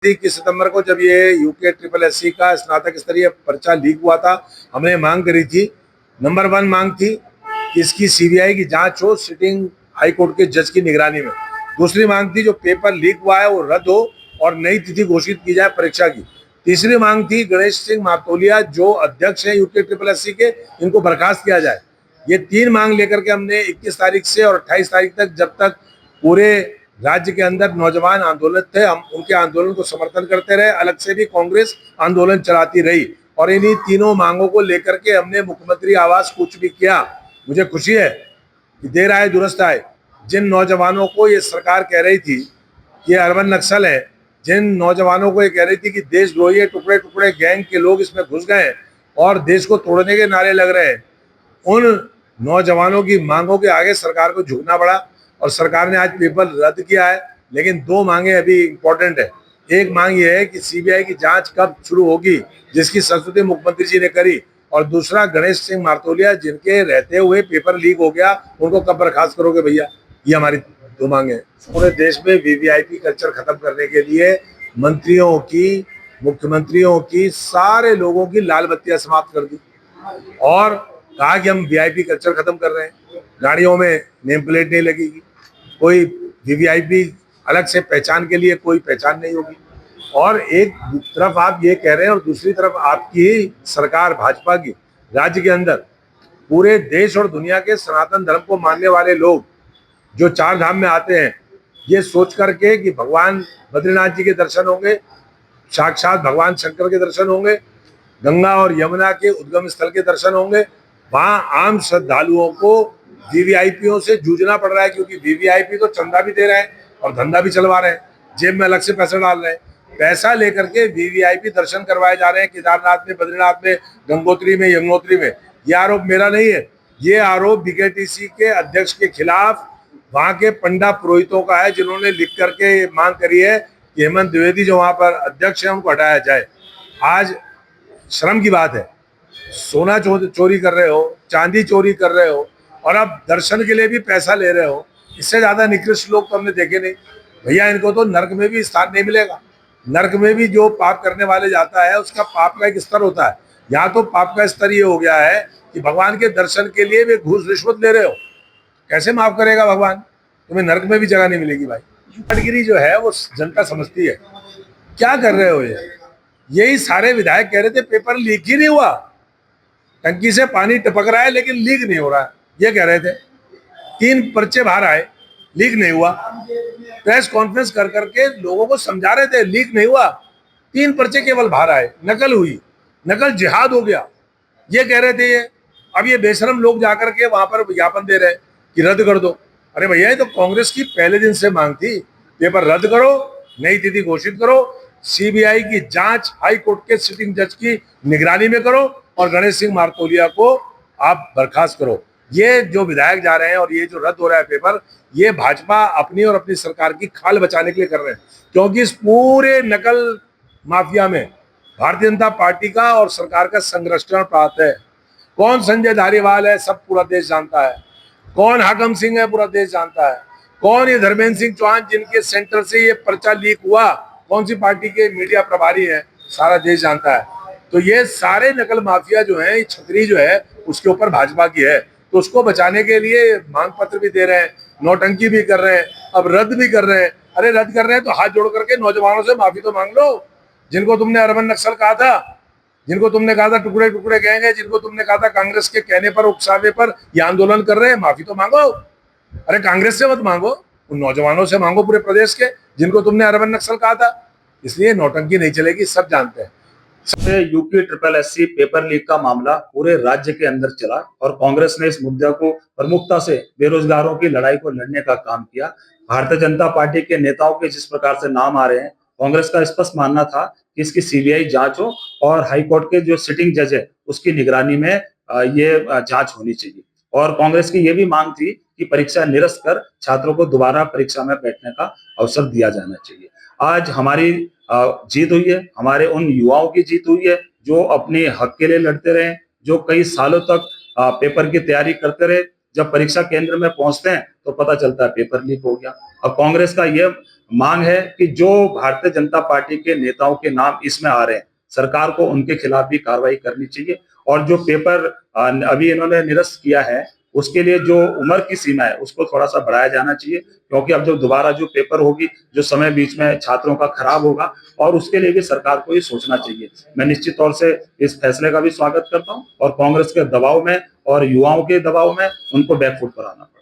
21 सितंबर को जब ये यूके ट्रिपल एससी का स्नातक स्तरीय पर्चा लीक हुआ था, हमने मांग करी थी। नंबर 1 मांग थी कि इसकी सीबीआई की जांच हो सिटिंग हाई कोर्ट के जज की निगरानी में। दूसरी मांग थी जो पेपर लीक हुआ है वो रद्द हो और नई तिथि घोषित की जाए परीक्षा की। तीसरी मांग थी गणेश सिंह मातोलिया जो अध्यक्ष हैं यूके ट्रिपल एससी के, इनको बर्खास्त किया जाए। ये 3 मांग लेकर के हमने 21 तारीख से और 28 तारीख तक, जब तक पूरे राज्य के अंदर नौजवान आंदोलन थे, हम उनके आंदोलन को समर्थन करते रहे। अलग से भी कांग्रेस आंदोलन चलाती रही और इन्हीं तीनों मांगों को लेकर के हमने मुख्यमंत्री आवास कूच भी किया। मुझे खुशी है कि देर आए दुरुस्त आए। जिन नौजवानों को ये सरकार कह रही थी कि अर्बन नक्सल है, जिन नौजवानों को ये कह रही थी कि देशद्रोही टुकड़े टुकड़े गैंग के लोग इसमें घुस गए और देश को तोड़ने के नारे लग रहे हैं, उन नौजवानों की मांगों के आगे सरकार को झुकना पड़ा और सरकार ने आज पेपर रद्द किया है। लेकिन 2 मांगे अभी इंपॉर्टेंट है। एक मांग ये है कि सीबीआई की जांच कब शुरू होगी, जिसकी संस्तुति मुख्यमंत्री जी ने करी, और दूसरा गणेश सिंह मारतोलिया जिनके रहते हुए पेपर लीक हो गया, उनको कब बर्खास्त करोगे भैया। ये हमारी 2 मांगे हैं। पूरे देश में वीवीआईपी कल्चर खत्म करने के लिए मंत्रियों की, मुख्यमंत्रियों की, सारे लोगों की लाल बत्तियां समाप्त कर दी और कहा कि हम वीआईपी कल्चर खत्म कर रहे हैं। गाड़ियों में नेम प्लेट नहीं लगेगी, कोई वीवीआईपी अलग से पहचान के लिए कोई पहचान नहीं होगी। और एक तरफ आप ये कह रहे हैं और दूसरी तरफ आपकी सरकार भाजपा की राज्य के अंदर पूरे देश और दुनिया के सनातन धर्म को मानने वाले लोग जो 4 धाम में आते हैं, ये सोच करके कि भगवान बद्रीनाथ जी के दर्शन होंगे, साक्षात भगवान शंकर के दर्शन होंगे, गंगा और यमुना के उद्गम स्थल के दर्शन होंगे, वहां आम श्रद्धालुओं को वीवीआईपीओ से जूझना पड़ रहा है। क्योंकि वीवीआईपी तो चंदा भी दे रहे हैं और धंधा भी चलवा रहे हैं, जेब में अलग से पैसा डाल रहे हैं। पैसा लेकर के वीवीआईपी दर्शन करवाए जा रहे हैं केदारनाथ में, बद्रीनाथ में, गंगोत्री में, यमुनोत्री में। ये आरोप मेरा नहीं है, ये आरोप बीकेटीसी के अध्यक्ष के खिलाफ वहां के पंडा पुरोहितों का है, जिन्होंने लिख करके मांग करी है कि हेमंत द्विवेदी जो वहां पर अध्यक्ष है उनको हटाया जाए। आज शर्म की बात है, सोना चोरी कर रहे हो, चांदी चोरी कर रहे हो और अब दर्शन के लिए भी पैसा ले रहे हो। इससे ज्यादा निकृष्ट लोग तो हमने देखे नहीं भैया। इनको तो नर्क में भी स्थान नहीं मिलेगा। नर्क में भी जो पाप करने वाले जाता है उसका पाप का एक स्तर होता है। यहाँ तो पाप का स्तर ये हो गया है कि भगवान के दर्शन के लिए भी घूस रिश्वत ले रहे हो। कैसे माफ करेगा भगवान? तुम्हें नर्क में भी जगह नहीं मिलेगी भाई। कैटेगरी जो है वो जनता समझती है। क्या कर रहे हो ये? यही सारे विधायक कह रहे थे पेपर लीक ही नहीं हुआ, टंकी से पानी टपक रहा है लेकिन लीक नहीं हो रहा है, ये कह रहे थे। 3 पर्चे बाहर आए, लीक नहीं हुआ। प्रेस कॉन्फ्रेंस कर करके लोगों को समझा रहे थे लीक नहीं हुआ, 3 पर्चे केवल बाहर आए, नकल हुई, नकल जिहाद हो गया, ये कह रहे थे ये। अब ये बेशरम लोग जाकर के वहां पर विज्ञापन दे रहे हैं कि रद्द कर दो। अरे भैया ये तो कांग्रेस की पहले दिन से मांग थी, पेपर रद्द करो, नई तिथि घोषित करो, सीबीआई की जांच हाई कोर्ट के सिटिंग जज की निगरानी में करो और गणेश सिंह मारतोलिया को आप बर्खास्त करो। ये जो विधायक जा रहे हैं और ये जो रद्द हो रहा है पेपर, ये भाजपा अपनी और अपनी सरकार की खाल बचाने के लिए कर रहे हैं। क्योंकि इस पूरे नकल माफिया में भारतीय जनता पार्टी का और सरकार का संरक्षण प्राप्त है। कौन संजय धारीवाल है सब पूरा देश जानता है, कौन हाकम सिंह है पूरा देश जानता है, कौन ये धर्मेंद्र सिंह चौहान जिनके सेंटर से ये पर्चा लीक हुआ, कौन सी पार्टी के मीडिया प्रभारी है, सारा देश जानता है। तो ये सारे नकल माफिया जो है, छतरी जो है उसके ऊपर भाजपा की है। तो उसको बचाने के लिए मांग पत्र भी दे रहे हैं, नौटंकी भी कर रहे हैं, अब रद्द भी कर रहे हैं। अरे रद्द कर रहे हैं तो हाथ जोड़ करके नौजवानों से माफी तो मांग लो, जिनको तुमने अर्बन नक्सल कहा था, जिनको तुमने कहा था टुकड़े टुकड़े गए, जिनको तुमने कहा था कांग्रेस के कहने पर, उकसावे पर ये आंदोलन कर रहे हैं, माफी तो मांगो। अरे कांग्रेस से मत मांगो, उन नौजवानों से मांगो पूरे प्रदेश के, जिनको तुमने अर्बन नक्सल कहा था। इसलिए नौटंकी नहीं चलेगी, सब जानते हैं। UP triple SC paper leak का मामला पूरे राज्य के अंदर चला और कांग्रेस ने इस मुद्दे को प्रमुखता से बेरोजगारों की लड़ाई को लड़ने का काम किया। भारतीय जनता पार्टी के नेताओं के जिस प्रकार से नाम आ रहे हैं, कांग्रेस का स्पष्ट मानना था कि इसकी सीबीआई जांच हो और हाईकोर्ट के जो सिटिंग जज है उसकी निगरानी में ये जांच होनी चाहिए। और कांग्रेस की ये भी मांग थी कि परीक्षा निरस्त कर छात्रों को दोबारा परीक्षा में बैठने का अवसर दिया जाना चाहिए। आज हमारी जीत हुई है, हमारे उन युवाओं की जीत हुई है जो अपने हक के लिए लड़ते रहे, जो कई सालों तक पेपर की तैयारी करते रहे। जब परीक्षा केंद्र में पहुंचते हैं तो पता चलता है पेपर लीक हो गया। अब कांग्रेस का यह मांग है कि जो भारतीय जनता पार्टी के नेताओं के नाम इसमें आ रहे हैं, सरकार को उनके खिलाफ भी कार्रवाई करनी चाहिए। और जो पेपर अभी इन्होंने निरस्त किया है, उसके लिए जो उम्र की सीमा है उसको थोड़ा सा बढ़ाया जाना चाहिए, क्योंकि अब जब दोबारा जो पेपर होगी, जो समय बीच में छात्रों का खराब होगा, और उसके लिए भी सरकार को ये सोचना चाहिए। मैं निश्चित तौर से इस फैसले का भी स्वागत करता हूं, और कांग्रेस के दबाव में और युवाओं के दबाव में उनको बैकफुट पर आना पड़ा।